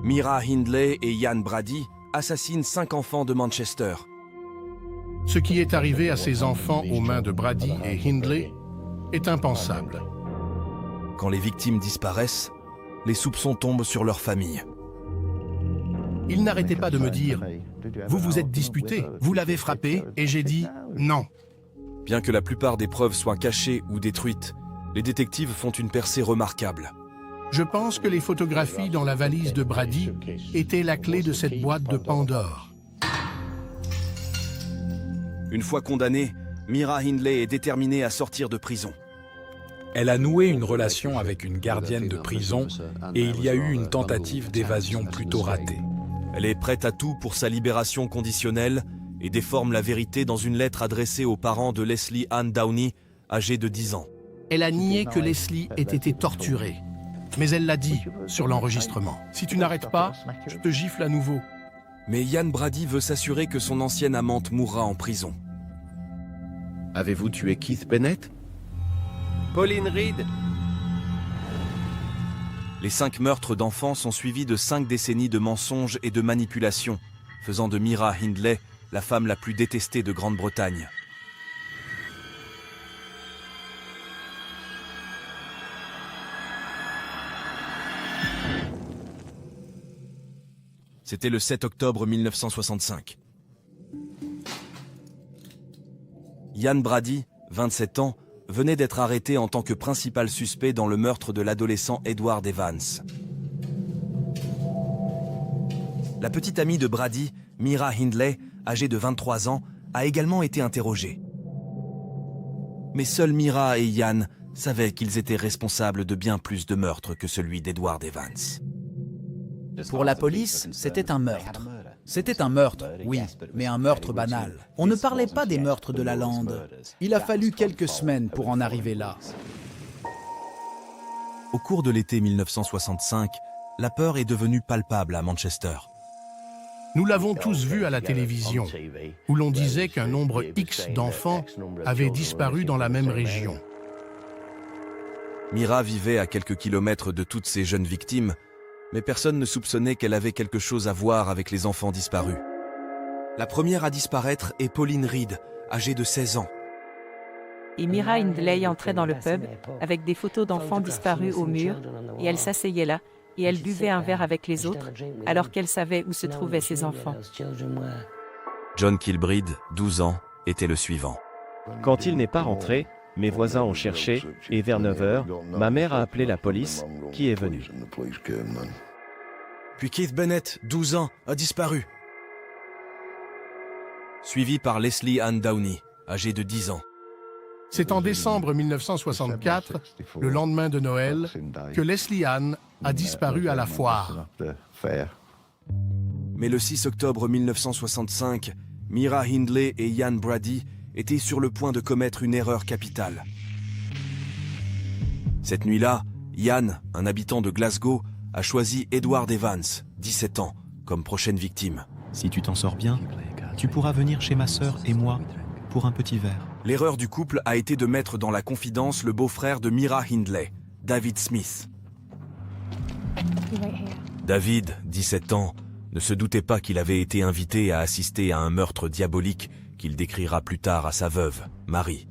Mira Hindley et Ian Brady assassinent 5 enfants de Manchester. Ce qui est arrivé à ces enfants aux mains de Brady et Hindley est impensable. Quand les victimes disparaissent, les soupçons tombent sur leur famille. Ils n'arrêtaient pas de me dire « Vous vous êtes disputés, vous l'avez frappé » et j'ai dit « Non ». Bien que la plupart des preuves soient cachées ou détruites, les détectives font une percée remarquable. Je pense que les photographies dans la valise de Brady étaient la clé de cette boîte de Pandore. Une fois condamnée, Mira Hindley est déterminée à sortir de prison. Elle a noué une relation avec une gardienne de prison et il y a eu une tentative d'évasion plutôt ratée. Elle est prête à tout pour sa libération conditionnelle et déforme la vérité dans une lettre adressée aux parents de Leslie Ann Downey, âgée de 10 ans. Elle a nié que Leslie ait été torturée. Mais elle l'a dit sur l'enregistrement. « Si tu n'arrêtes pas, je te gifle à nouveau. » Mais Ian Brady veut s'assurer que son ancienne amante mourra en prison. Avez-vous tué Keith Bennett? Pauline Reed. Les 5 meurtres d'enfants sont suivis de 5 décennies de mensonges et de manipulations, faisant de Mira Hindley la femme la plus détestée de Grande-Bretagne. C'était le 7 octobre 1965. Ian Brady, 27 ans, venait d'être arrêté en tant que principal suspect dans le meurtre de l'adolescent Edward Evans. La petite amie de Brady, Mira Hindley, âgée de 23 ans, a également été interrogée. Mais seuls Mira et Ian savaient qu'ils étaient responsables de bien plus de meurtres que celui d'Edward Evans. Pour la police, c'était un meurtre. C'était un meurtre, oui, mais un meurtre banal. On ne parlait pas des meurtres de la lande. Il a fallu quelques semaines pour en arriver là. Au cours de l'été 1965, la peur est devenue palpable à Manchester. Nous l'avons tous vu à la télévision, où l'on disait qu'un nombre X d'enfants avait disparu dans la même région. Mira vivait à quelques kilomètres de toutes ces jeunes victimes, mais personne ne soupçonnait qu'elle avait quelque chose à voir avec les enfants disparus. La première à disparaître est Pauline Reed, âgée de 16 ans. Et Mira Hindley entrait dans le pub avec des photos d'enfants disparus au mur et elle s'asseyait là et elle buvait un verre avec les autres alors qu'elle savait où se trouvaient ses enfants. John Kilbride, 12 ans, était le suivant. Quand il n'est pas rentré, mes voisins ont cherché et vers 9 h, ma mère a appelé la police qui est venue. Puis Keith Bennett, 12 ans, a disparu. Suivi par Leslie Ann Downey, âgée de 10 ans. C'est en décembre 1964, le lendemain de Noël, que Leslie Ann a disparu à la foire. Mais le 6 octobre 1965, Mira Hindley et Ian Brady étaient sur le point de commettre une erreur capitale. Cette nuit-là, Ian, un habitant de Glasgow, a choisi Edward Evans, 17 ans, comme prochaine victime. Si tu t'en sors bien, tu pourras venir chez ma sœur et moi pour un petit verre. L'erreur du couple a été de mettre dans la confidence le beau-frère de Mira Hindley, David Smith. David, 17 ans, ne se doutait pas qu'il avait été invité à assister à un meurtre diabolique qu'il décrira plus tard à sa veuve, Marie.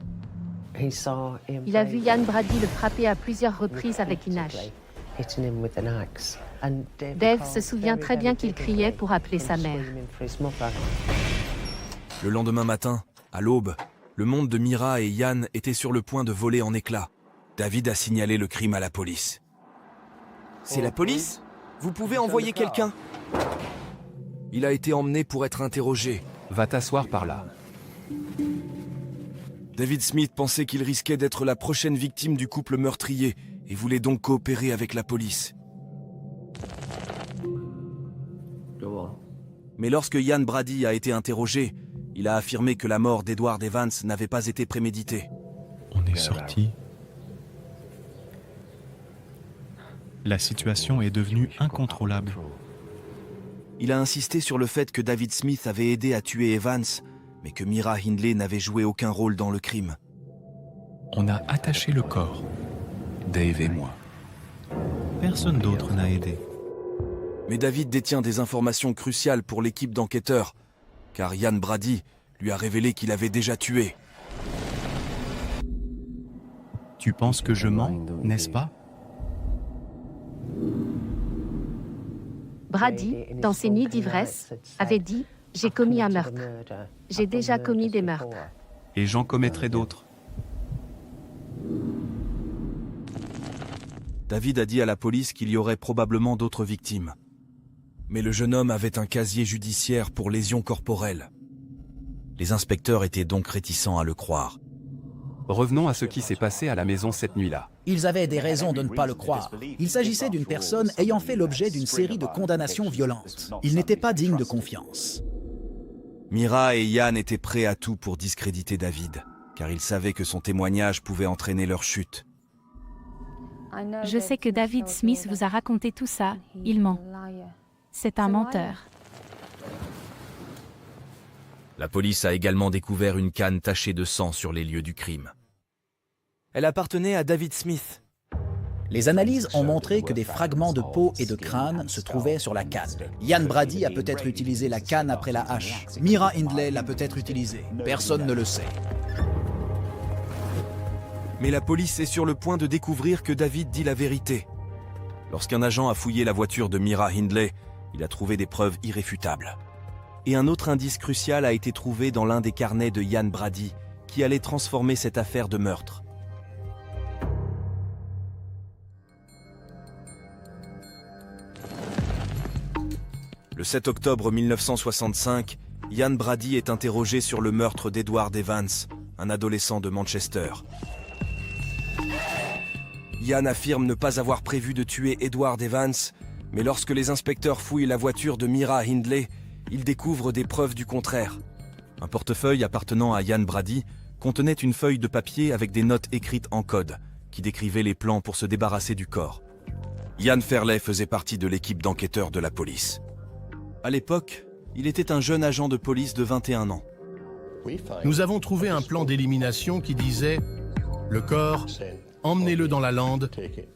Il a vu Ian Brady le frapper à plusieurs reprises avec une hache. Dave se souvient très bien qu'il criait pour appeler sa mère. Le lendemain matin, à l'aube, le monde de Mira et Ian était sur le point de voler en éclats. David a signalé le crime à la police. C'est la police? Vous pouvez envoyer quelqu'un? Il a été emmené pour être interrogé. Va t'asseoir par là. David Smith pensait qu'il risquait d'être la prochaine victime du couple meurtrier et voulait donc coopérer avec la police. Mais lorsque Ian Brady a été interrogé, il a affirmé que la mort d'Edward Evans n'avait pas été préméditée. On est sorti. La situation est devenue incontrôlable. Il a insisté sur le fait que David Smith avait aidé à tuer Evans, mais que Mira Hindley n'avait joué aucun rôle dans le crime. On a attaché le corps, Dave et moi. Personne d'autre n'a aidé. Mais David détient des informations cruciales pour l'équipe d'enquêteurs, car Ian Brady lui a révélé qu'il avait déjà tué. Tu penses que je mens, n'est-ce pas? Brady, dans ses nuits d'ivresse, avait dit « J'ai commis un meurtre. J'ai déjà commis des meurtres. » Et j'en commettrai d'autres. David a dit à la police qu'il y aurait probablement d'autres victimes. Mais le jeune homme avait un casier judiciaire pour lésions corporelles. Les inspecteurs étaient donc réticents à le croire. Revenons à ce qui s'est passé à la maison cette nuit-là. Ils avaient des raisons de ne pas le croire. Il s'agissait d'une personne ayant fait l'objet d'une série de condamnations violentes. Il n'était pas digne de confiance. Mira et Ian étaient prêts à tout pour discréditer David, car ils savaient que son témoignage pouvait entraîner leur chute. Je sais que David Smith vous a raconté tout ça. Il ment. C'est un menteur. La police a également découvert une canne tachée de sang sur les lieux du crime. Elle appartenait à David Smith. Les analyses ont montré que des fragments de peau et de crâne se trouvaient sur la canne. Ian Brady a peut-être utilisé la canne après la hache. Mira Hindley l'a peut-être utilisée. Personne ne le sait. Mais la police est sur le point de découvrir que David dit la vérité. Lorsqu'un agent a fouillé la voiture de Mira Hindley, il a trouvé des preuves irréfutables. Et un autre indice crucial a été trouvé dans l'un des carnets de Ian Brady, qui allait transformer cette affaire de meurtre. Le 7 octobre 1965, Ian Brady est interrogé sur le meurtre d'Edward Evans, un adolescent de Manchester. Ian affirme ne pas avoir prévu de tuer Edward Evans, mais lorsque les inspecteurs fouillent la voiture de Mira Hindley, ils découvrent des preuves du contraire. Un portefeuille appartenant à Ian Brady contenait une feuille de papier avec des notes écrites en code, qui décrivaient les plans pour se débarrasser du corps. Ian Fairley faisait partie de l'équipe d'enquêteurs de la police. À l'époque, il était un jeune agent de police de 21 ans. Nous avons trouvé un plan d'élimination qui disait « Le corps, emmenez-le dans la lande,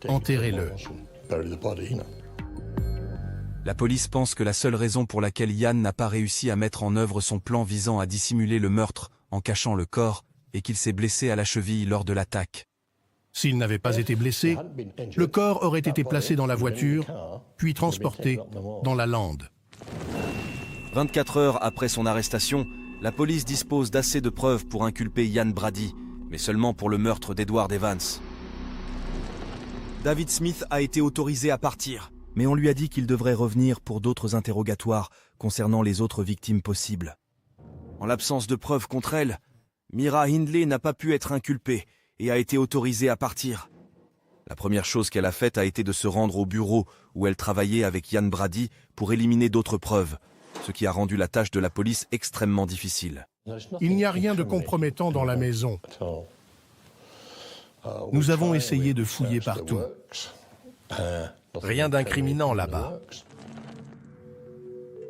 enterrez-le ». La police pense que la seule raison pour laquelle Ian n'a pas réussi à mettre en œuvre son plan visant à dissimuler le meurtre en cachant le corps est qu'il s'est blessé à la cheville lors de l'attaque. S'il n'avait pas été blessé, le corps aurait été placé dans la voiture, puis transporté dans la lande. 24 heures après son arrestation, la police dispose d'assez de preuves pour inculper Ian Brady, mais seulement pour le meurtre d'Edward Evans. David Smith a été autorisé à partir, mais on lui a dit qu'il devrait revenir pour d'autres interrogatoires concernant les autres victimes possibles. En l'absence de preuves contre elle, Mira Hindley n'a pas pu être inculpée et a été autorisée à partir. La première chose qu'elle a faite a été de se rendre au bureau où elle travaillait avec Ian Brady pour éliminer d'autres preuves, ce qui a rendu la tâche de la police extrêmement difficile. Il n'y a rien de compromettant dans la maison. Nous avons essayé de fouiller partout. Rien d'incriminant là-bas.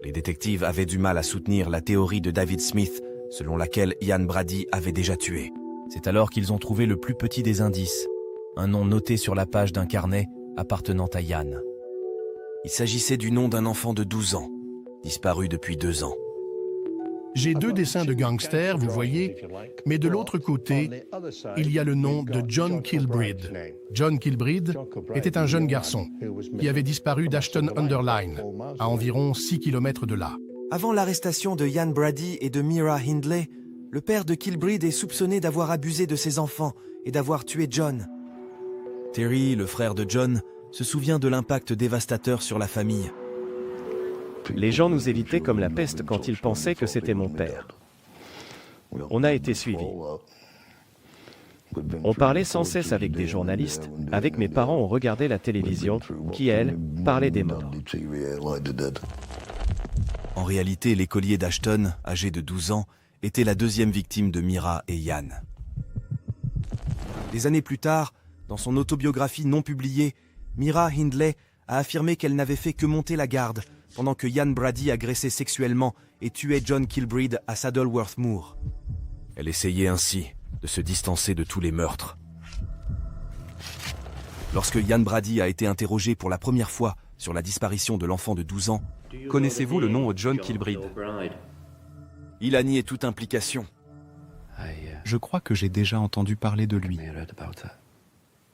Les détectives avaient du mal à soutenir la théorie de David Smith, selon laquelle Ian Brady avait déjà tué. C'est alors qu'ils ont trouvé le plus petit des indices, un nom noté sur la page d'un carnet appartenant à Ian. Il s'agissait du nom d'un enfant de 12 ans, disparu depuis 2 ans. J'ai 2 dessins de gangsters, vous voyez, mais de l'autre côté, il y a le nom de John Kilbride. John Kilbride était un jeune garçon qui avait disparu d'Ashton-under-Lyne, à environ 6 km de là. Avant l'arrestation de Ian Brady et de Mira Hindley, le père de Kilbride est soupçonné d'avoir abusé de ses enfants et d'avoir tué John. Terry, le frère de John, se souvient de l'impact dévastateur sur la famille. Les gens nous évitaient comme la peste quand ils pensaient que c'était mon père. On a été suivis. On parlait sans cesse avec des journalistes. Avec mes parents, on regardait la télévision, qui, elle, parlait des morts. En réalité, l'écolier d'Ashton, âgé de 12 ans, était la 2e victime de Mira et Ian. Des années plus tard, dans son autobiographie non publiée, Mira Hindley a affirmé qu'elle n'avait fait que monter la garde pendant que Ian Brady agressait sexuellement et tuait John Kilbride à Saddleworth Moor. Elle essayait ainsi de se distancer de tous les meurtres. Lorsque Ian Brady a été interrogé pour la première fois sur la disparition de l'enfant de 12 ans, Connaissez-vous le nom John Kilbride? il a nié toute implication. Je crois que j'ai déjà entendu parler de lui.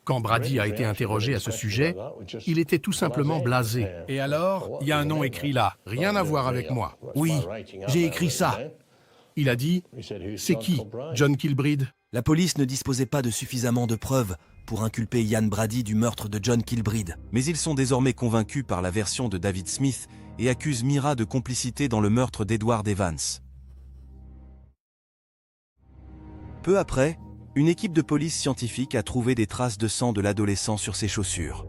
Quand Brady a été interrogé à ce sujet, il était tout simplement blasé. Et alors, il y a un nom écrit là, rien à voir avec moi. Oui, j'ai écrit ça. Il a dit, c'est qui, John Kilbride? La police ne disposait pas de suffisamment de preuves pour inculper Ian Brady du meurtre de John Kilbride. Mais ils sont désormais convaincus par la version de David Smith et accusent Mira de complicité dans le meurtre d'Edward Evans. Peu après, une équipe de police scientifique a trouvé des traces de sang de l'adolescent sur ses chaussures.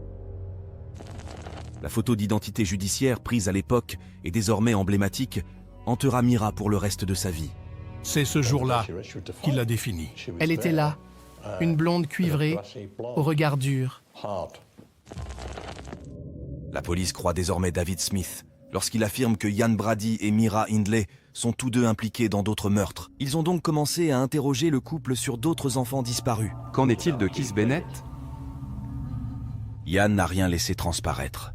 La photo d'identité judiciaire prise à l'époque et désormais emblématique hantera Mira pour le reste de sa vie. C'est ce jour-là qu'il l'a définie. Elle était là, une blonde cuivrée, au regard dur. La police croit désormais David Smith lorsqu'il affirme que Ian Brady et Mira Hindley sont tous deux impliqués dans d'autres meurtres. Ils ont donc commencé à interroger le couple sur d'autres enfants disparus. Qu'en est-il de Keith Bennett? Ian n'a rien laissé transparaître.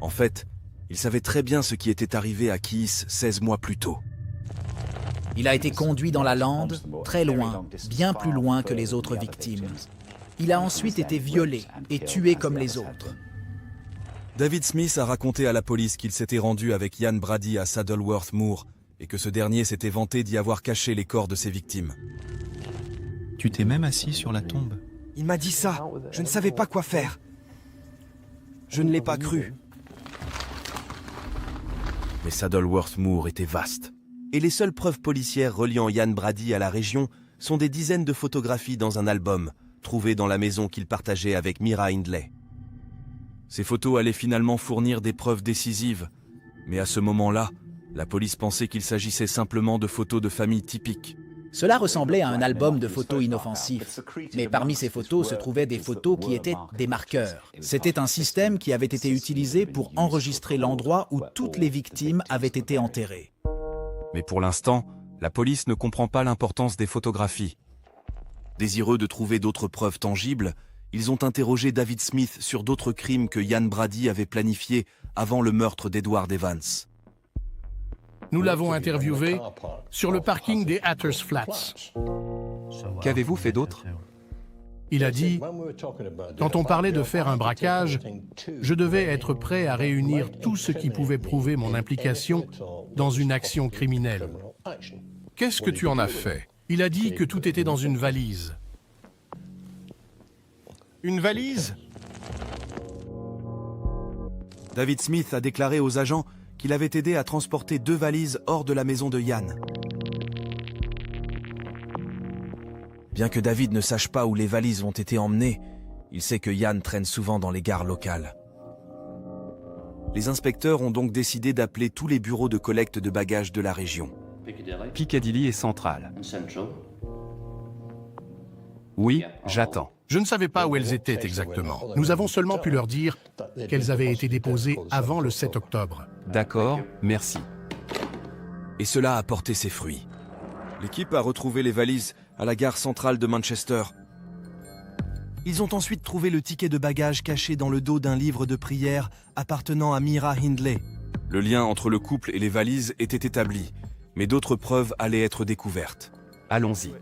En fait, il savait très bien ce qui était arrivé à Keith 16 mois plus tôt. Il a été conduit dans la lande, très loin, bien plus loin que les autres victimes. Il a ensuite été violé et tué comme les autres. David Smith a raconté à la police qu'il s'était rendu avec Ian Brady à Saddleworth Moor et que ce dernier s'était vanté d'y avoir caché les corps de ses victimes. Tu t'es même assis sur la tombe. Il m'a dit ça. Je ne savais pas quoi faire. Je ne l'ai pas cru. Mais Saddleworth Moor était vaste. Et les seules preuves policières reliant Ian Brady à la région sont des dizaines de photographies dans un album, trouvées dans la maison qu'il partageait avec Mira Hindley. Ces photos allaient finalement fournir des preuves décisives, mais à ce moment-là, la police pensait qu'il s'agissait simplement de photos de famille typiques. Cela ressemblait à un album de photos inoffensifs, mais parmi ces photos se trouvaient des photos qui étaient des marqueurs. C'était un système qui avait été utilisé pour enregistrer l'endroit où toutes les victimes avaient été enterrées. Mais pour l'instant, la police ne comprend pas l'importance des photographies. Désireux de trouver d'autres preuves tangibles, ils ont interrogé David Smith sur d'autres crimes que Ian Brady avait planifiés avant le meurtre d'Edward Evans. Nous l'avons interviewé sur le parking des Hatters Flats. Qu'avez-vous fait d'autre? Il a dit, quand on parlait de faire un braquage, je devais être prêt à réunir tout ce qui pouvait prouver mon implication dans une action criminelle. Qu'est-ce que tu en as fait? Il a dit que tout était dans une valise. Une valise? David Smith a déclaré aux agents qu'il avait aidé à transporter 2 valises hors de la maison de Ian. Bien que David ne sache pas où les valises ont été emmenées, il sait que Ian traîne souvent dans les gares locales. Les inspecteurs ont donc décidé d'appeler tous les bureaux de collecte de bagages de la région. Piccadilly et Central. Oui, j'attends. Je ne savais pas où elles étaient exactement. Nous avons seulement pu leur dire qu'elles avaient été déposées avant le 7 octobre. D'accord, merci. Et cela a porté ses fruits. L'équipe a retrouvé les valises à la gare centrale de Manchester. Ils ont ensuite trouvé le ticket de bagages caché dans le dos d'un livre de prière appartenant à Mira Hindley. Le lien entre le couple et les valises était établi, mais d'autres preuves allaient être découvertes. Allons-y.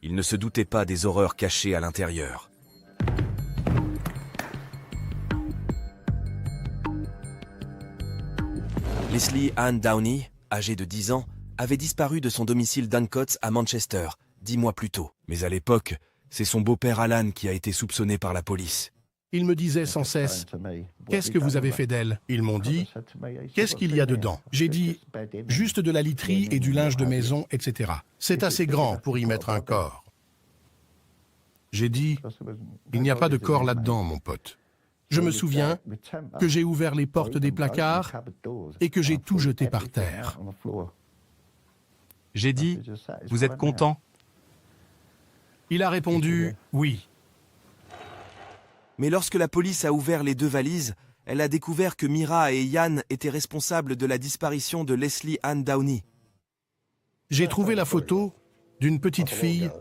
Ils ne se doutaient pas des horreurs cachées à l'intérieur. Leslie Ann Downey, âgée de 10 ans, avait disparu de son domicile d'Ancoats à Manchester, 10 mois plus tôt. Mais à l'époque, c'est son beau-père Alan qui a été soupçonné par la police. Il me disait sans cesse, « Qu'est-ce que vous avez fait d'elle ?» Ils m'ont dit, « Qu'est-ce qu'il y a dedans ?» J'ai dit, « Juste de la literie et du linge de maison, etc. C'est assez grand pour y mettre un corps. » J'ai dit, « Il n'y a pas de corps là-dedans, mon pote. » Je me souviens que j'ai ouvert les portes des placards et que j'ai tout jeté par terre. J'ai dit, vous êtes content? Il a répondu, oui. Mais lorsque la police a ouvert les 2 valises, elle a découvert que Mira et Ian étaient responsables de la disparition de Leslie Ann Downey. J'ai trouvé la photo d'une petite fille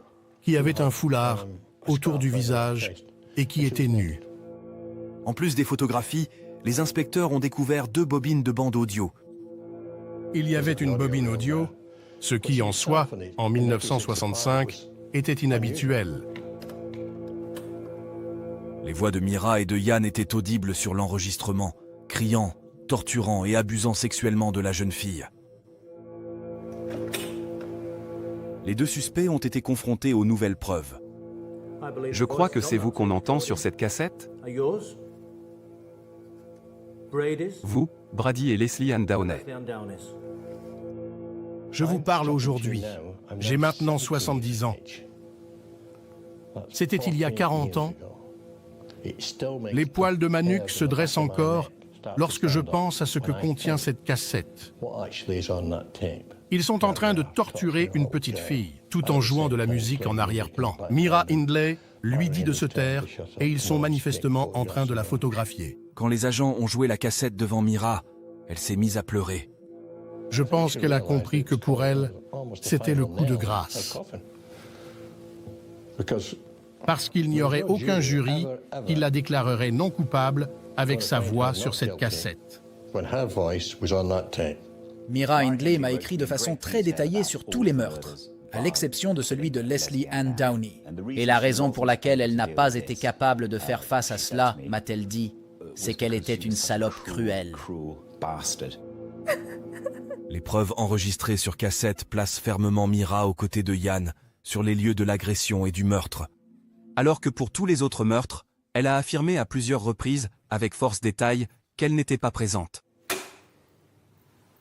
qui avait un foulard autour du visage et qui était nue. En plus des photographies, les inspecteurs ont découvert 2 bobines de bande audio. Il y avait une bobine audio, ce qui en soi, en 1965, était inhabituel. Les voix de Mira et de Ian étaient audibles sur l'enregistrement, criant, torturant et abusant sexuellement de la jeune fille. Les 2 suspects ont été confrontés aux nouvelles preuves. Je crois que c'est vous qu'on entend sur cette cassette. Vous, Brady et Leslie Ann Downey. Je vous parle aujourd'hui. J'ai maintenant 70 ans. C'était il y a 40 ans. Les poils de ma nuque se dressent encore lorsque je pense à ce que contient cette cassette. Ils sont en train de torturer une petite fille, tout en jouant de la musique en arrière-plan. Mira Hindley lui dit de se taire et ils sont manifestement en train de la photographier. Quand les agents ont joué la cassette devant Mira, elle s'est mise à pleurer. Je pense qu'elle a compris que pour elle, c'était le coup de grâce. Parce qu'il n'y aurait aucun jury qui la déclarerait non coupable avec sa voix sur cette cassette. Mira Hindley m'a écrit de façon très détaillée sur tous les meurtres, à l'exception de celui de Leslie Ann Downey. Et la raison pour laquelle elle n'a pas été capable de faire face à cela, m'a-t-elle dit, c'est qu'elle était une salope cruelle. Les preuves enregistrées sur cassette placent fermement Mira aux côtés de Ian sur les lieux de l'agression et du meurtre. Alors que pour tous les autres meurtres, elle a affirmé à plusieurs reprises, avec force détail, qu'elle n'était pas présente.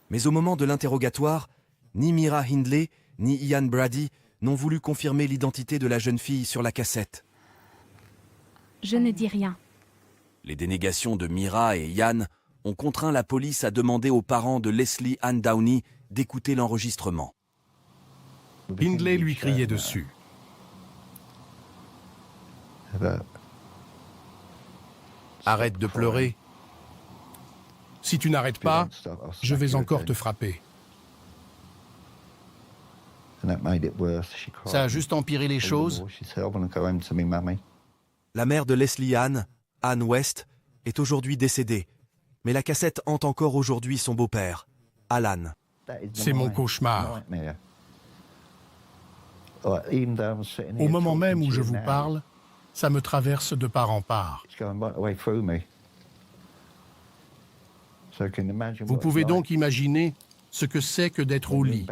Mais au moment de l'interrogatoire, ni Mira Hindley ni Ian Brady n'ont voulu confirmer l'identité de la jeune fille sur la cassette. Je ne dis rien. Les dénégations de Mira et Ian ont contraint la police à demander aux parents de Leslie Ann Downey d'écouter l'enregistrement. Hindley lui criait dessus. Arrête de pleurer. Si tu n'arrêtes pas, je vais encore te frapper. Ça a juste empiré les choses. La mère de Leslie Ann, Ann West, est aujourd'hui décédée, mais la cassette hante encore aujourd'hui son beau-père, Alan. C'est mon cauchemar. Au moment même où je vous parle, ça me traverse de part en part. Vous pouvez donc imaginer ce que c'est que d'être au lit,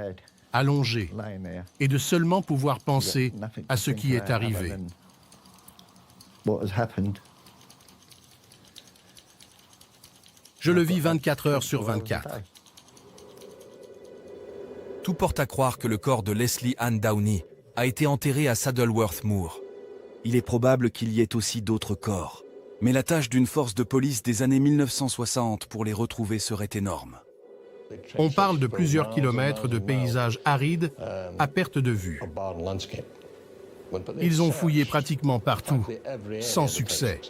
allongé, et de seulement pouvoir penser à ce qui est arrivé. Je le vis 24 heures sur 24. Tout porte à croire que le corps de Leslie Ann Downey a été enterré à Saddleworth Moor. Il est probable qu'il y ait aussi d'autres corps. Mais la tâche d'une force de police des années 1960 pour les retrouver serait énorme. On parle de plusieurs kilomètres de paysages arides à perte de vue. Ils ont fouillé pratiquement partout, sans succès.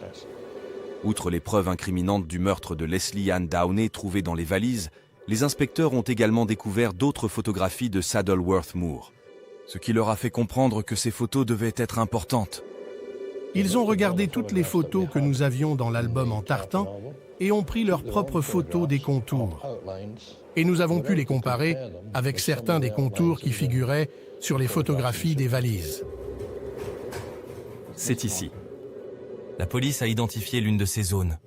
Outre les preuves incriminantes du meurtre de Leslie Ann Downey trouvées dans les valises, les inspecteurs ont également découvert d'autres photographies de Saddleworth Moor, ce qui leur a fait comprendre que ces photos devaient être importantes. Ils ont regardé toutes les photos que nous avions dans l'album en tartan et ont pris leurs propres photos des contours. Et nous avons pu les comparer avec certains des contours qui figuraient sur les photographies des valises. C'est ici. La police a identifié l'une de ces zones,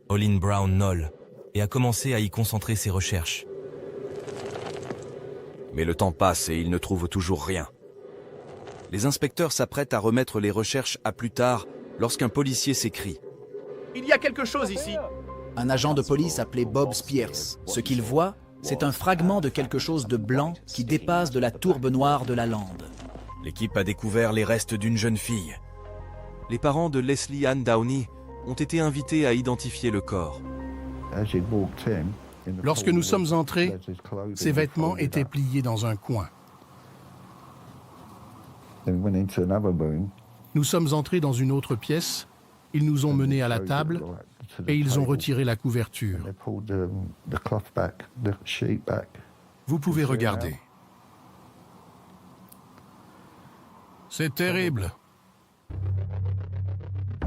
Olin Brown Knoll, et a commencé à y concentrer ses recherches. Mais le temps passe et ils ne trouvent toujours rien. Les inspecteurs s'apprêtent à remettre les recherches à plus tard lorsqu'un policier s'écrie. « Il y a quelque chose ici !» Un agent de police appelé Bob Spears. Ce qu'il voit, c'est un fragment de quelque chose de blanc qui dépasse de la tourbe noire de la lande. L'équipe a découvert les restes d'une jeune fille. Les parents de Leslie Ann Downey ont été invités à identifier le corps. Lorsque nous sommes entrés, ses vêtements étaient pliés dans un coin. Nous sommes entrés dans une autre pièce, ils nous ont menés à la table et ils ont retiré la couverture. Vous pouvez regarder. C'est terrible.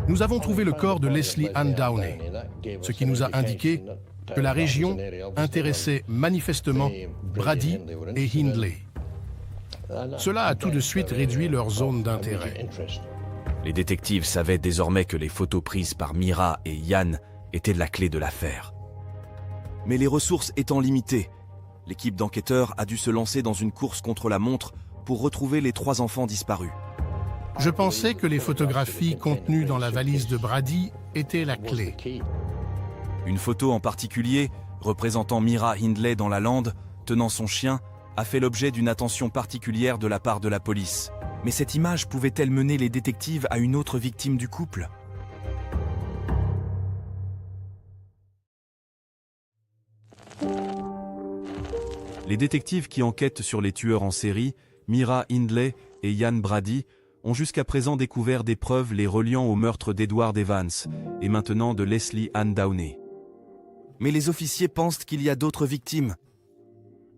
Nous avons trouvé le corps de Leslie Ann Downey. ce qui nous a indiqué que la région intéressait manifestement Brady et Hindley. Cela a tout de suite réduit leur zone d'intérêt. Les détectives savaient désormais que les photos prises par Mira et Ian étaient la clé de l'affaire. Mais les ressources étant limitées, l'équipe d'enquêteurs a dû se lancer dans une course contre la montre pour retrouver les 3 enfants disparus. Je pensais que les photographies contenues dans la valise de Brady étaient la clé. Une photo en particulier, représentant Mira Hindley dans la lande, tenant son chien, a fait l'objet d'une attention particulière de la part de la police. Mais cette image pouvait-elle mener les détectives à une autre victime du couple ? Les détectives qui enquêtent sur les tueurs en série, Mira Hindley et Ian Brady, ont jusqu'à présent découvert des preuves les reliant au meurtre d'Edward Evans et maintenant de Leslie Ann Downey. Mais les officiers pensent qu'il y a d'autres victimes.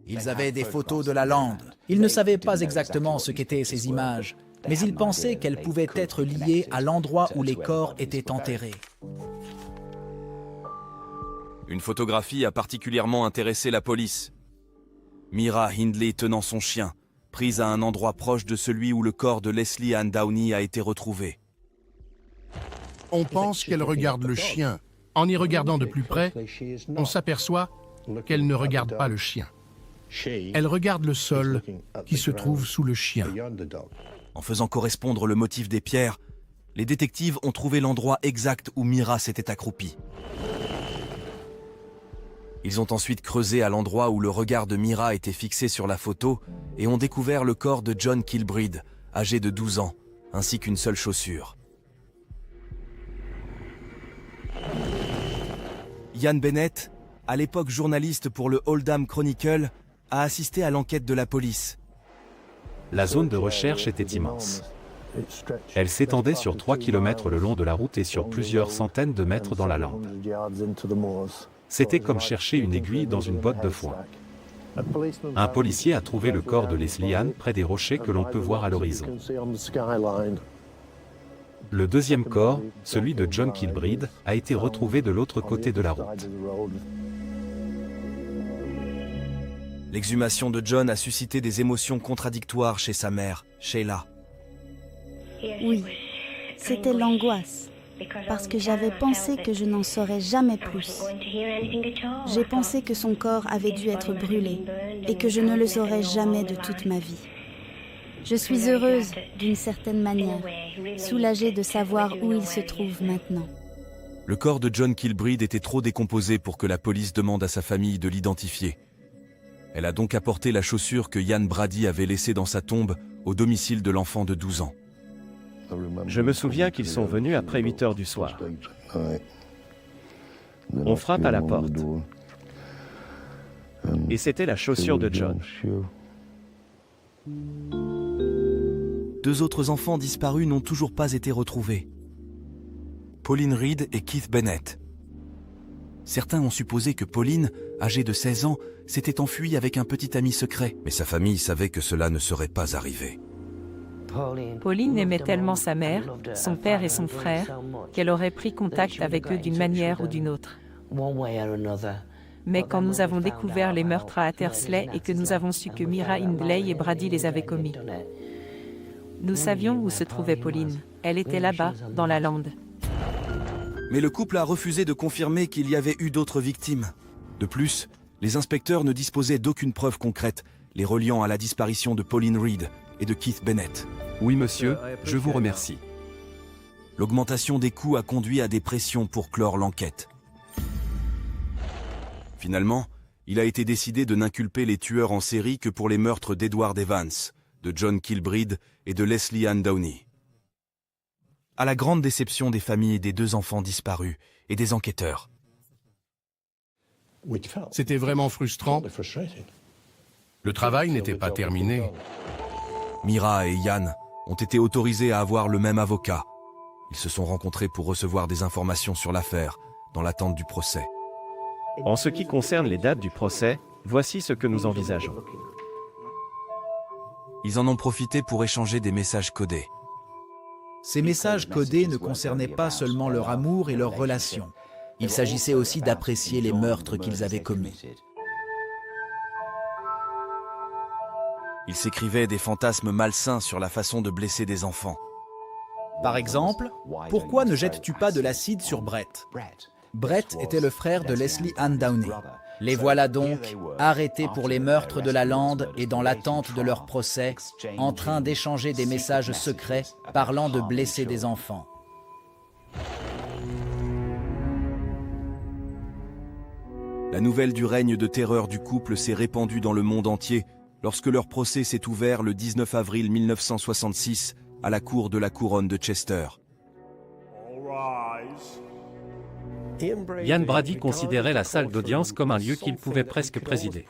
Ils avaient des photos de la lande. Ils ne savaient pas exactement ce qu'étaient ces images, mais ils pensaient qu'elles pouvaient être liées à l'endroit où les corps étaient enterrés. Une photographie a particulièrement intéressé la police. Mira Hindley tenant son chien, prise à un endroit proche de celui où le corps de Leslie Ann Downey a été retrouvé. On pense qu'elle regarde le chien. En y regardant de plus près, on s'aperçoit qu'elle ne regarde pas le chien. Elle regarde le sol qui se trouve sous le chien. En faisant correspondre le motif des pierres, les détectives ont trouvé l'endroit exact où Mira s'était accroupie. Ils ont ensuite creusé à l'endroit où le regard de Mira était fixé sur la photo et ont découvert le corps de John Kilbride, âgé de 12 ans, ainsi qu'une seule chaussure. Ian Bennett, à l'époque journaliste pour le Oldham Chronicle, a assisté à l'enquête de la police. La zone de recherche était immense. Elle s'étendait sur 3 km le long de la route et sur plusieurs centaines de mètres dans la lande. C'était comme chercher une aiguille dans une botte de foin. Un policier a trouvé le corps de Leslie Ann près des rochers que l'on peut voir à l'horizon. Le deuxième corps, celui de John Kilbride, a été retrouvé de l'autre côté de la route. L'exhumation de John a suscité des émotions contradictoires chez sa mère, Sheila. Oui, c'était l'angoisse, parce que j'avais pensé que je n'en saurais jamais plus. J'ai pensé que son corps avait dû être brûlé et que je ne le saurais jamais de toute ma vie. Je suis heureuse, d'une certaine manière, soulagée de savoir où il se trouve maintenant. Le corps de John Kilbride était trop décomposé pour que la police demande à sa famille de l'identifier. Elle a donc apporté la chaussure que Ian Brady avait laissée dans sa tombe au domicile de l'enfant de 12 ans. Je me souviens qu'ils sont venus après 8 heures du soir. On frappe à la porte. Et c'était la chaussure de John. 2 autres enfants disparus n'ont toujours pas été retrouvés. Pauline Reed et Keith Bennett. Certains ont supposé que Pauline, âgée de 16 ans, s'était enfuie avec un petit ami secret, mais sa famille savait que cela ne serait pas arrivé. Pauline aimait tellement sa mère, son père et son frère, qu'elle aurait pris contact avec eux d'une manière ou d'une autre. Mais quand nous avons découvert les meurtres à Attersley et que nous avons su que Mira Hindley et Brady les avaient commis, nous savions où se trouvait Pauline. Elle était là-bas, dans la lande. Mais le couple a refusé de confirmer qu'il y avait eu d'autres victimes. De plus, les inspecteurs ne disposaient d'aucune preuve concrète les reliant à la disparition de Pauline Reed et de Keith Bennett. Oui, monsieur, je vous remercie. L'augmentation des coûts a conduit à des pressions pour clore l'enquête. Finalement, il a été décidé de n'inculper les tueurs en série que pour les meurtres d'Edward Evans, de John Kilbride et de Leslie Ann Downey. À la grande déception des familles des 2 enfants disparus et des enquêteurs. C'était vraiment frustrant. Le travail n'était pas terminé. Mira et Ian ont été autorisés à avoir le même avocat. Ils se sont rencontrés pour recevoir des informations sur l'affaire, dans l'attente du procès. En ce qui concerne les dates du procès, voici ce que nous envisageons. Ils en ont profité pour échanger des messages codés. Ces messages codés ne concernaient pas seulement leur amour et leur relation. Il s'agissait aussi d'apprécier les meurtres qu'ils avaient commis. Il s'écrivait des fantasmes malsains sur la façon de blesser des enfants. Par exemple, pourquoi ne jettes-tu pas de l'acide sur Brett? Brett était le frère de Leslie Ann Downey. Les voilà donc, arrêtés pour les meurtres de la lande et dans l'attente de leur procès, en train d'échanger des messages secrets parlant de blesser des enfants. La nouvelle du règne de terreur du couple s'est répandue dans le monde entier lorsque leur procès s'est ouvert le 19 avril 1966 à la cour de la couronne de Chester. Ian Brady considérait la salle d'audience comme un lieu qu'il pouvait presque présider.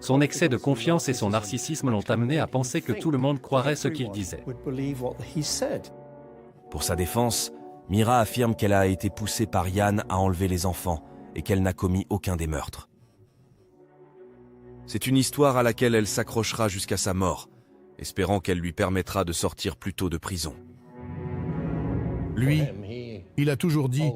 Son excès de confiance et son narcissisme l'ont amené à penser que tout le monde croirait ce qu'il disait. Pour sa défense, Mira affirme qu'elle a été poussée par Ian à enlever les enfants et qu'elle n'a commis aucun des meurtres. C'est une histoire à laquelle elle s'accrochera jusqu'à sa mort, espérant qu'elle lui permettra de sortir plus tôt de prison. Lui, il a toujours dit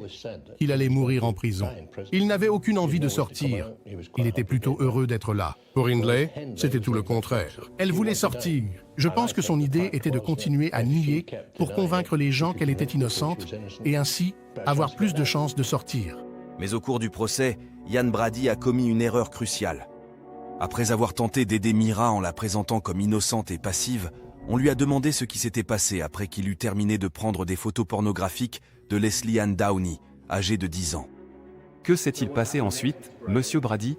qu'il allait mourir en prison. Il n'avait aucune envie de sortir. Il était plutôt heureux d'être là. Pour Hindley, c'était tout le contraire. Elle voulait sortir. Je pense que son idée était de continuer à nier pour convaincre les gens qu'elle était innocente et ainsi avoir plus de chances de sortir. Mais au cours du procès, Ian Brady a commis une erreur cruciale. Après avoir tenté d'aider Mira en la présentant comme innocente et passive, on lui a demandé ce qui s'était passé après qu'il eut terminé de prendre des photos pornographiques de Leslie Ann Downey, âgée de 10 ans. Que s'est-il passé ensuite, Monsieur Brady?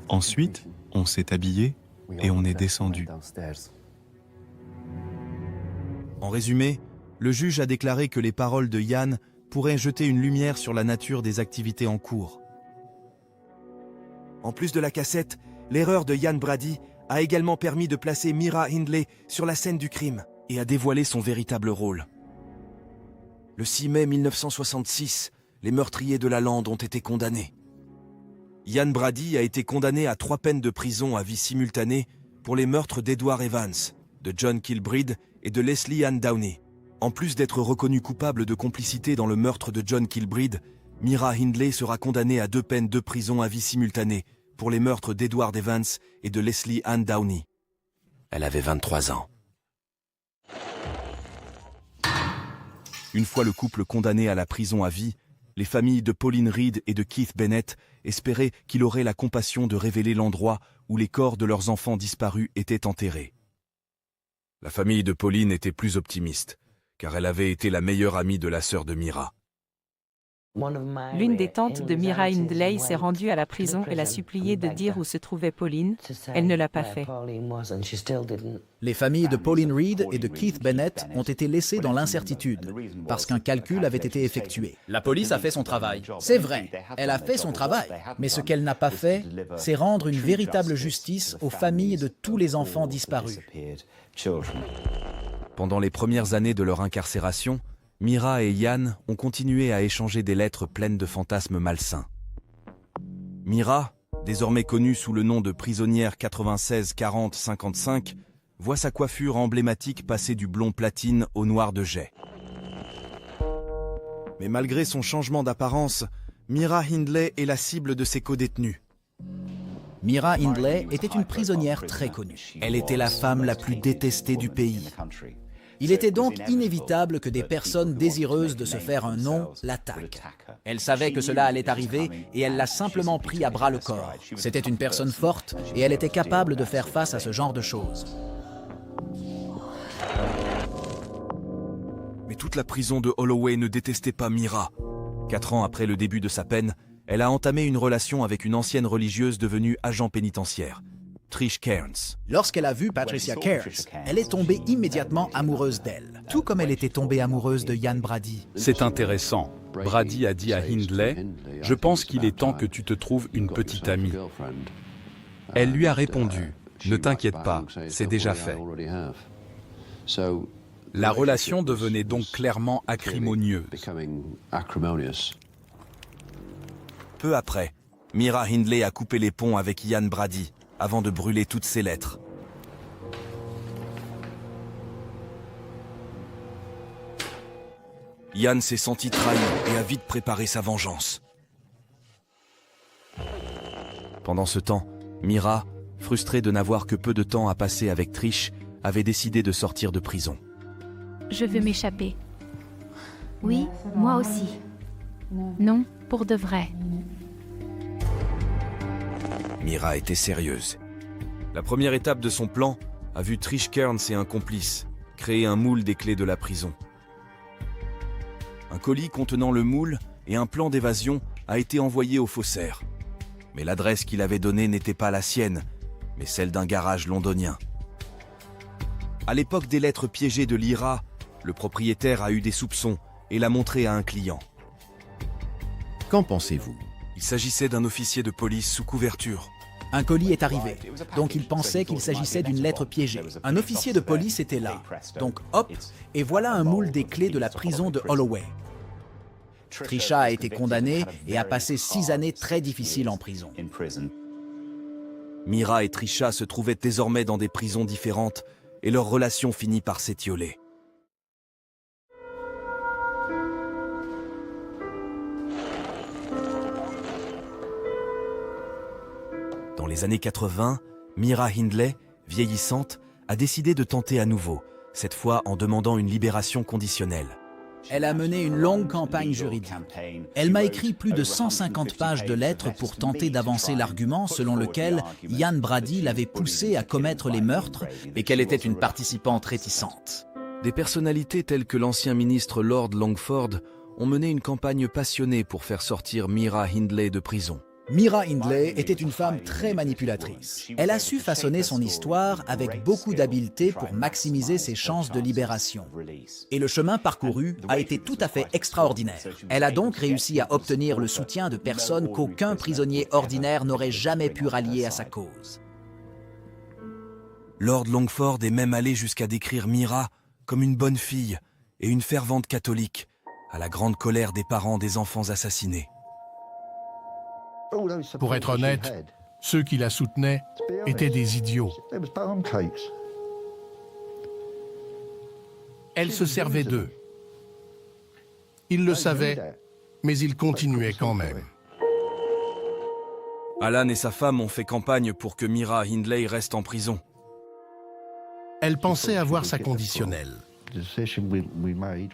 Ensuite, on s'est habillé et on est descendu. En résumé, le juge a déclaré que les paroles de Ian pourraient jeter une lumière sur la nature des activités en cours. En plus de la cassette, l'erreur de Ian Brady a également permis de placer Mira Hindley sur la scène du crime et a dévoilé son véritable rôle. Le 6 mai 1966, les meurtriers de la lande ont été condamnés. Ian Brady a été condamné à 3 peines de prison à vie simultanée pour les meurtres d'Edward Evans, de John Kilbride et de Leslie Ann Downey. En plus d'être reconnu coupable de complicité dans le meurtre de John Kilbride, Mira Hindley sera condamnée à 2 peines de prison à vie simultanée pour les meurtres d'Edward Evans et de Leslie Ann Downey. Elle avait 23 ans. Une fois le couple condamné à la prison à vie, les familles de Pauline Reed et de Keith Bennett espéraient qu'il aurait la compassion de révéler l'endroit où les corps de leurs enfants disparus étaient enterrés. La famille de Pauline était plus optimiste, car elle avait été la meilleure amie de la sœur de Mira. L'une des tantes de Mira Hindley s'est rendue à la prison et l'a supplié de dire où se trouvait Pauline. Elle ne l'a pas fait. Les familles de Pauline Reed et de Keith Bennett ont été laissées dans l'incertitude, parce qu'un calcul avait été effectué. La police a fait son travail. C'est vrai, elle a fait son travail. Mais ce qu'elle n'a pas fait, c'est rendre une véritable justice aux familles de tous les enfants disparus. Pendant les premières années de leur incarcération, Mira et Ian ont continué à échanger des lettres pleines de fantasmes malsains. Mira, désormais connue sous le nom de prisonnière 96 40 55, voit sa coiffure emblématique passer du blond platine au noir de jais. Mais malgré son changement d'apparence, Mira Hindley est la cible de ses codétenus. Mira Hindley était une prisonnière très connue. Elle était la femme la plus détestée du pays. Il était donc inévitable que des personnes désireuses de se faire un nom l'attaquent. Elle savait que cela allait arriver et elle l'a simplement pris à bras-le-corps. C'était une personne forte et elle était capable de faire face à ce genre de choses. Mais toute la prison de Holloway ne détestait pas Mira. 4 ans après le début de sa peine, elle a entamé une relation avec une ancienne religieuse devenue agent pénitentiaire, Trish Cairns. Lorsqu'elle a vu Patricia Cairns, elle est tombée immédiatement amoureuse d'elle, tout comme elle était tombée amoureuse de Ian Brady. C'est intéressant. Brady a dit à Hindley, « Je pense qu'il est temps que tu te trouves une petite amie. » Elle lui a répondu, « Ne t'inquiète pas, c'est déjà fait. » La relation devenait donc clairement acrimonieuse. Peu après, Mira Hindley a coupé les ponts avec Ian Brady avant de brûler toutes ses lettres. Ian s'est senti trahi et a vite préparé sa vengeance. Pendant ce temps, Mira, frustrée de n'avoir que peu de temps à passer avec Trish, avait décidé de sortir de prison. Je veux m'échapper. Oui, moi aussi. Non, pour de vrai. Mira était sérieuse. La première étape de son plan a vu Trish Kearns et un complice créer un moule des clés de la prison. Un colis contenant le moule et un plan d'évasion a été envoyé au faussaire. Mais l'adresse qu'il avait donnée n'était pas la sienne, mais celle d'un garage londonien. À l'époque des lettres piégées de l'IRA, le propriétaire a eu des soupçons et l'a montré à un client. Qu'en pensez-vous? Il s'agissait d'un officier de police sous couverture. Un colis est arrivé, donc il pensait qu'il s'agissait d'une lettre piégée. Un officier de police était là, donc hop, et voilà un moule des clés de la prison de Holloway. Trisha a été condamnée et a passé 6 années très difficiles en prison. Mira et Trisha se trouvaient désormais dans des prisons différentes et leur relation finit par s'étioler. Dans les années 80, Mira Hindley, vieillissante, a décidé de tenter à nouveau, cette fois en demandant une libération conditionnelle. Elle a mené une longue campagne juridique. Elle m'a écrit plus de 150 pages de lettres pour tenter d'avancer l'argument selon lequel Ian Brady l'avait poussée à commettre les meurtres, mais qu'elle était une participante réticente. Des personnalités telles que l'ancien ministre Lord Longford ont mené une campagne passionnée pour faire sortir Mira Hindley de prison. Mira Hindley était une femme très manipulatrice. Elle a su façonner son histoire avec beaucoup d'habileté pour maximiser ses chances de libération. Et le chemin parcouru a été tout à fait extraordinaire. Elle a donc réussi à obtenir le soutien de personnes qu'aucun prisonnier ordinaire n'aurait jamais pu rallier à sa cause. Lord Longford est même allé jusqu'à décrire Mira comme une bonne fille et une fervente catholique, à la grande colère des parents des enfants assassinés. Pour être honnête, ceux qui la soutenaient étaient des idiots. Elle se servait d'eux. Ils le savaient, mais ils continuaient quand même. Alan et sa femme ont fait campagne pour que Mira Hindley reste en prison. Elle pensait avoir sa conditionnelle.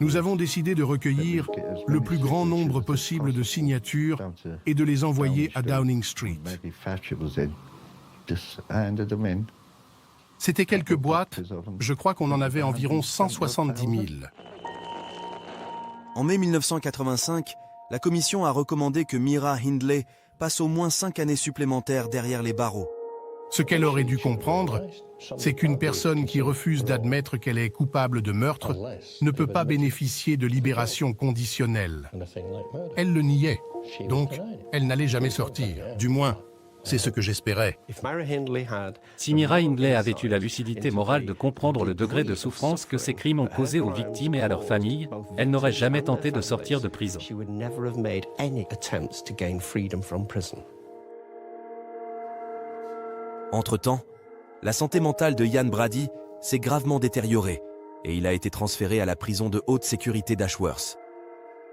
Nous avons décidé de recueillir le plus grand nombre possible de signatures et de les envoyer à Downing Street. C'était quelques boîtes, je crois qu'on en avait environ 170 000. En mai 1985, la commission a recommandé que Mira Hindley passe au moins 5 années supplémentaires derrière les barreaux. Ce qu'elle aurait dû comprendre, c'est qu'une personne qui refuse d'admettre qu'elle est coupable de meurtre ne peut pas bénéficier de libération conditionnelle. Elle le niait, donc elle n'allait jamais sortir. Du moins, c'est ce que j'espérais. Si Mira Hindley avait eu la lucidité morale de comprendre le degré de souffrance que ces crimes ont causé aux victimes et à leurs familles, elle n'aurait jamais tenté de sortir de prison. Entre-temps, la santé mentale de Ian Brady s'est gravement détériorée et il a été transféré à la prison de haute sécurité d'Ashworth.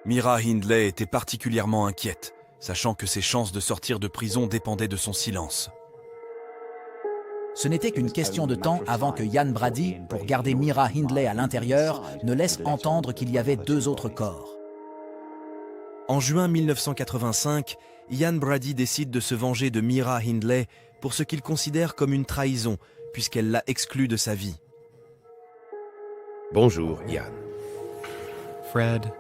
Mira Hindley était particulièrement inquiète, sachant que ses chances de sortir de prison dépendaient de son silence. Ce n'était qu'une question de temps avant que Ian Brady, pour garder Mira Hindley à l'intérieur, ne laisse entendre qu'il y avait 2 autres corps. En juin 1985, Ian Brady décide de se venger de Mira Hindley pour ce qu'il considère comme une trahison, puisqu'elle l'a exclu de sa vie. Bonjour, Ian. Fred.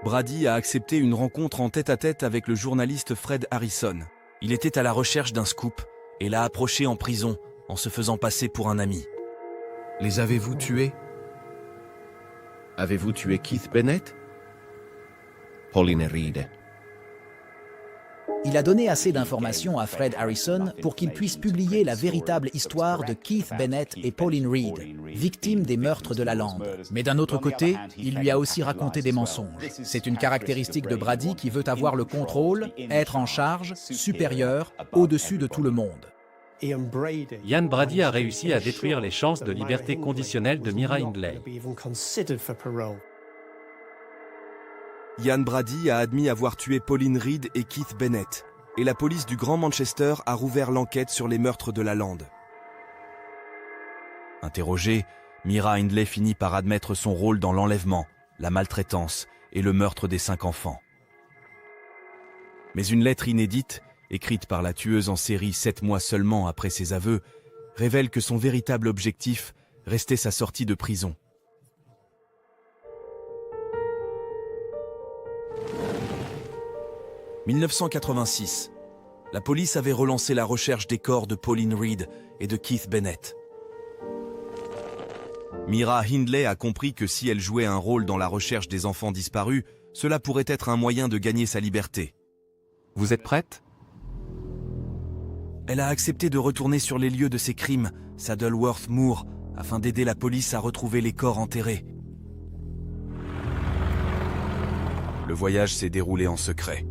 Brady a accepté une rencontre en tête-à-tête avec le journaliste Fred Harrison. Il était à la recherche d'un scoop et l'a approché en prison en se faisant passer pour un ami. Les avez-vous tués? Avez-vous tué Keith Bennett? Pauline Reed. Il a donné assez d'informations à Fred Harrison pour qu'il puisse publier la véritable histoire de Keith Bennett et Pauline Reed, victimes des meurtres de la Lande. Mais d'un autre côté, il lui a aussi raconté des mensonges. C'est une caractéristique de Brady qui veut avoir le contrôle, être en charge, supérieur, au-dessus de tout le monde. Ian Brady a réussi à détruire les chances de liberté conditionnelle de Mira Hindley. Ian Brady a admis avoir tué Pauline Reed et Keith Bennett, et la police du Grand Manchester a rouvert l'enquête sur les meurtres de la lande. Interrogée, Myra Hindley finit par admettre son rôle dans l'enlèvement, la maltraitance et le meurtre des 5 enfants. Mais une lettre inédite, écrite par la tueuse en série 7 mois seulement après ses aveux, révèle que son véritable objectif restait sa sortie de prison. « 1986. La police avait relancé la recherche des corps de Pauline Reed et de Keith Bennett. Myra Hindley a compris que si elle jouait un rôle dans la recherche des enfants disparus, cela pourrait être un moyen de gagner sa liberté. Vous êtes prête ? Elle a accepté de retourner sur les lieux de ces crimes, Saddleworth Moor, afin d'aider la police à retrouver les corps enterrés. Le voyage s'est déroulé en secret.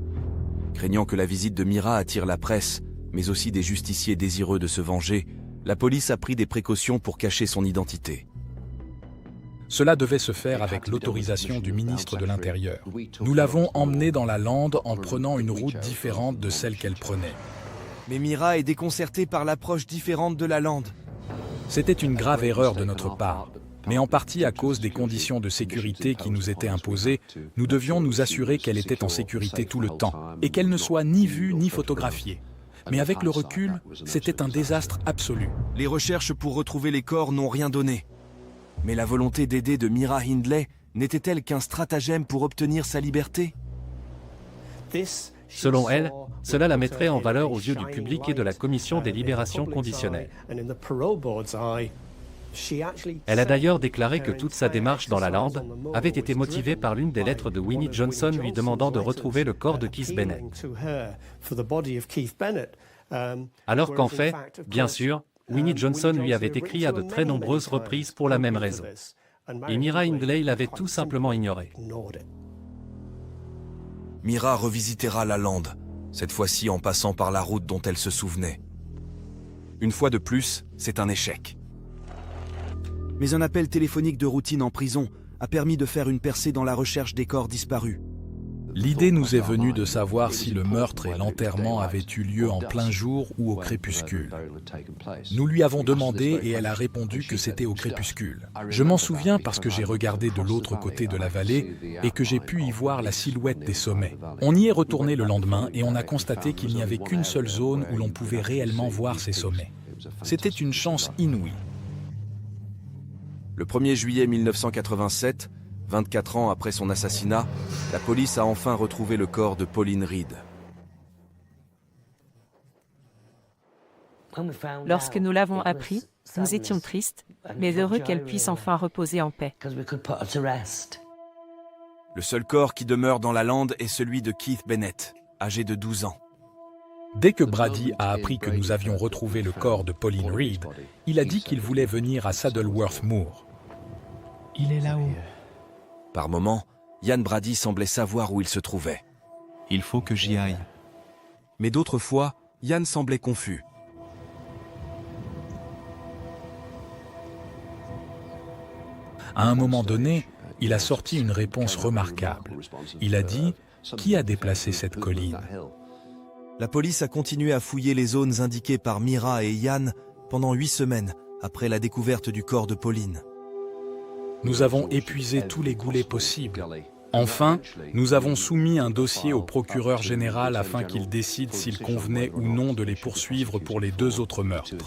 Craignant que la visite de Myra attire la presse, mais aussi des justiciers désireux de se venger, la police a pris des précautions pour cacher son identité. Cela devait se faire avec l'autorisation du ministre de l'Intérieur. Nous l'avons emmenée dans la lande en prenant une route différente de celle qu'elle prenait. Mais Myra est déconcertée par l'approche différente de la lande. C'était une grave erreur de notre part. Mais en partie à cause des conditions de sécurité qui nous étaient imposées, nous devions nous assurer qu'elle était en sécurité tout le temps et qu'elle ne soit ni vue ni photographiée. Mais avec le recul, c'était un désastre absolu. Les recherches pour retrouver les corps n'ont rien donné. Mais la volonté d'aider de Myra Hindley n'était-elle qu'un stratagème pour obtenir sa liberté? Selon elle, cela la mettrait en valeur aux yeux du public et de la Commission des libérations conditionnelles. Elle a d'ailleurs déclaré que toute sa démarche dans la lande avait été motivée par l'une des lettres de Winnie Johnson lui demandant de retrouver le corps de Keith Bennett. Alors qu'en fait, bien sûr, Winnie Johnson lui avait écrit à de très nombreuses reprises pour la même raison. Et Myra Hindley l'avait tout simplement ignoré. Myra revisitera la lande, cette fois-ci en passant par la route dont elle se souvenait. Une fois de plus, c'est un échec. Mais un appel téléphonique de routine en prison a permis de faire une percée dans la recherche des corps disparus. L'idée nous est venue de savoir si le meurtre et l'enterrement avaient eu lieu en plein jour ou au crépuscule. Nous lui avons demandé et elle a répondu que c'était au crépuscule. Je m'en souviens parce que j'ai regardé de l'autre côté de la vallée et que j'ai pu y voir la silhouette des sommets. On y est retourné le lendemain et on a constaté qu'il n'y avait qu'une seule zone où l'on pouvait réellement voir ces sommets. C'était une chance inouïe. Le 1er juillet 1987, 24 ans après son assassinat, la police a enfin retrouvé le corps de Pauline Reed. Lorsque nous l'avons appris, nous étions tristes, mais heureux qu'elle puisse enfin reposer en paix. Le seul corps qui demeure dans la lande est celui de Keith Bennett, âgé de 12 ans. Dès que Brady a appris que nous avions retrouvé le corps de Pauline Reed, il a dit qu'il voulait venir à Saddleworth Moor. Il est là-haut. Par moments, Ian Brady semblait savoir où il se trouvait. Il faut que j'y aille. Mais d'autres fois, Ian semblait confus. À un moment donné, il a sorti une réponse remarquable. Il a dit « Qui a déplacé cette colline ?» La police a continué à fouiller les zones indiquées par Myra et Ian pendant 8 semaines après la découverte du corps de Pauline. Nous avons épuisé tous les goulets possibles. Enfin, nous avons soumis un dossier au procureur général afin qu'il décide s'il convenait ou non de les poursuivre pour les 2 autres meurtres.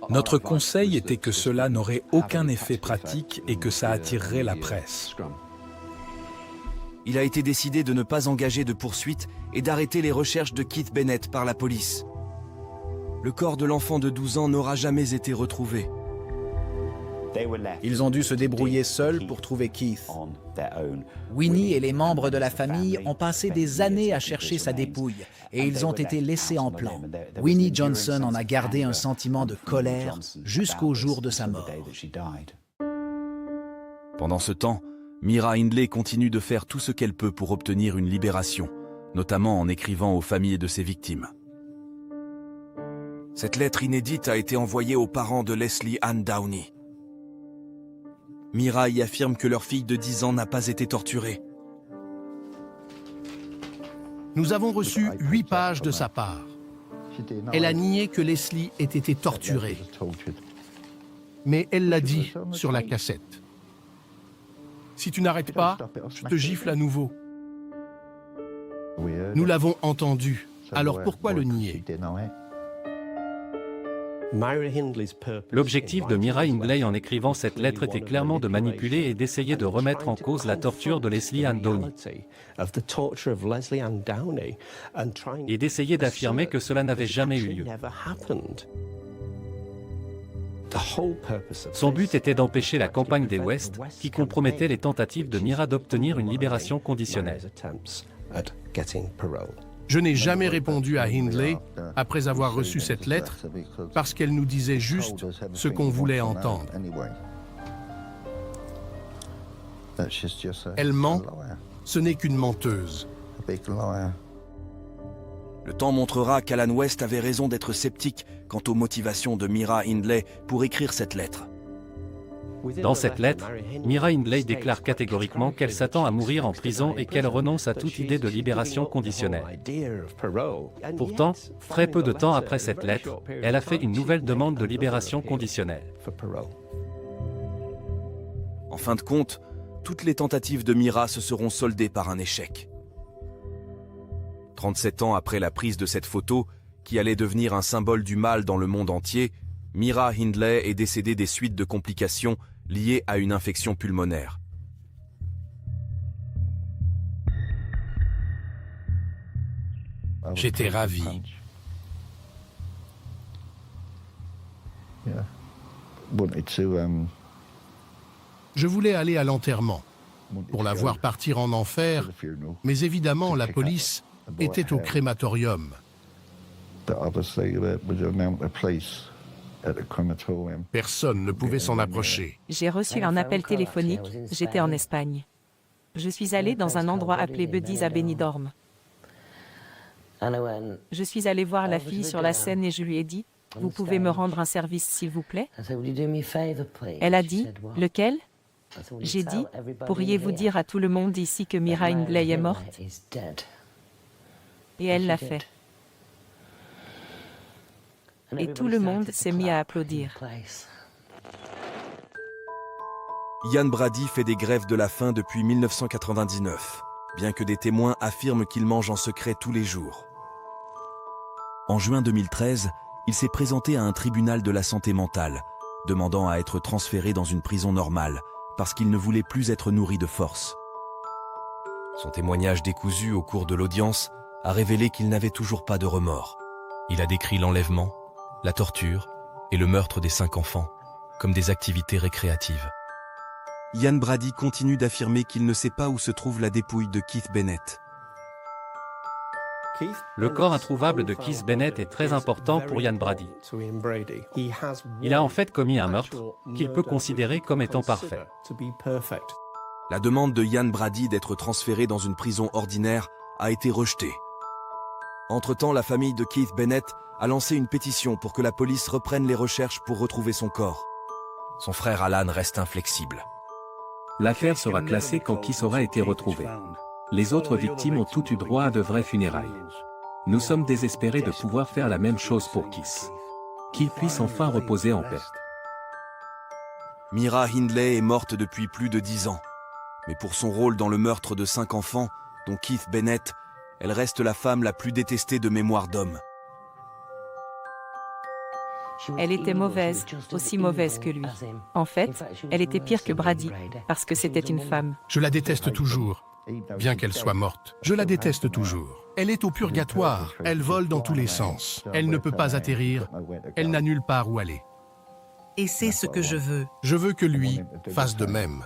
Notre conseil était que cela n'aurait aucun effet pratique et que ça attirerait la presse. Il a été décidé de ne pas engager de poursuite et d'arrêter les recherches de Keith Bennett par la police. Le corps de l'enfant de 12 ans n'aura jamais été retrouvé. Ils ont dû se débrouiller seuls pour trouver Keith. Winnie et les membres de la famille ont passé des années à chercher sa dépouille et ils ont été laissés en plan. Winnie Johnson en a gardé un sentiment de colère jusqu'au jour de sa mort. Pendant ce temps, Myra Hindley continue de faire tout ce qu'elle peut pour obtenir une libération, notamment en écrivant aux familles de ses victimes. Cette lettre inédite a été envoyée aux parents de Leslie Ann Downey. Myra y affirme que leur fille de 10 ans n'a pas été torturée. Nous avons reçu 8 pages de sa part. Elle a nié que Leslie ait été torturée. Mais elle l'a dit sur la cassette. Si tu n'arrêtes pas, je te gifle à nouveau. Nous l'avons entendu. Alors pourquoi le nier? L'objectif de Myra Hindley en écrivant cette lettre était clairement de manipuler et d'essayer de remettre en cause la torture de Leslie Ann Downey. Et d'essayer d'affirmer que cela n'avait jamais eu lieu. Son but était d'empêcher la campagne des West, qui compromettait les tentatives de Myra d'obtenir une libération conditionnelle. Je n'ai jamais répondu à Hindley après avoir reçu cette lettre parce qu'elle nous disait juste ce qu'on voulait entendre. Elle ment, ce n'est qu'une menteuse. Le temps montrera qu'Alan West avait raison d'être sceptique quant aux motivations de Myra Hindley pour écrire cette lettre. Dans cette lettre, Myra Hindley déclare catégoriquement qu'elle s'attend à mourir en prison et qu'elle renonce à toute idée de libération conditionnelle. Pourtant, très peu de temps après cette lettre, elle a fait une nouvelle demande de libération conditionnelle. En fin de compte, toutes les tentatives de Myra se seront soldées par un échec. 37 ans après la prise de cette photo, qui allait devenir un symbole du mal dans le monde entier, Myra Hindley est décédée des suites de complications liées à une infection pulmonaire. J'étais ravi. Je voulais aller à l'enterrement pour la voir partir en enfer, mais évidemment la police était au crématorium. Personne ne pouvait s'en approcher. J'ai reçu un appel téléphonique, j'étais en Espagne. Je suis allé dans un endroit appelé Buddy's à Benidorm. Je suis allé voir la fille sur la scène et je lui ai dit « Vous pouvez me rendre un service s'il vous plaît ?» Elle a dit « Lequel ?» J'ai dit « Pourriez-vous dire à tout le monde ici que Myra Hindley est morte ?» Et elle l'a fait. Et tout le monde s'est mis à applaudir. Ian Brady fait des grèves de la faim depuis 1999, bien que des témoins affirment qu'il mange en secret tous les jours. En juin 2013, il s'est présenté à un tribunal de la santé mentale, demandant à être transféré dans une prison normale, parce qu'il ne voulait plus être nourri de force. Son témoignage décousu au cours de l'audience a révélé qu'il n'avait toujours pas de remords. Il a décrit l'enlèvement, la torture et le meurtre des 5 enfants comme des activités récréatives. Ian Brady continue d'affirmer qu'il ne sait pas où se trouve la dépouille de Keith Bennett. Le corps introuvable de Keith Bennett est très important pour Ian Brady. Il a en fait commis un meurtre qu'il peut considérer comme étant parfait. La demande de Ian Brady d'être transféré dans une prison ordinaire a été rejetée. Entre-temps, la famille de Keith Bennett a lancé une pétition pour que la police reprenne les recherches pour retrouver son corps. Son frère Alan reste inflexible. L'affaire sera classée quand Keith aura été retrouvé. Les autres victimes ont toutes eu droit à de vraies funérailles. Nous sommes désespérés de pouvoir faire la même chose pour Keith. Qu'il puisse enfin reposer en paix. Myra Hindley est morte depuis plus de 10 ans. Mais pour son rôle dans le meurtre de 5 enfants, dont Keith Bennett, elle reste la femme la plus détestée de Mémoire d'homme. Elle était mauvaise, aussi mauvaise que lui. En fait, elle était pire que Brady, parce que c'était une femme. Je la déteste toujours, bien qu'elle soit morte. Je la déteste toujours. Elle est au purgatoire, elle vole dans tous les sens. Elle ne peut pas atterrir, elle n'a nulle part où aller. Et c'est ce que je veux. Je veux que lui fasse de même.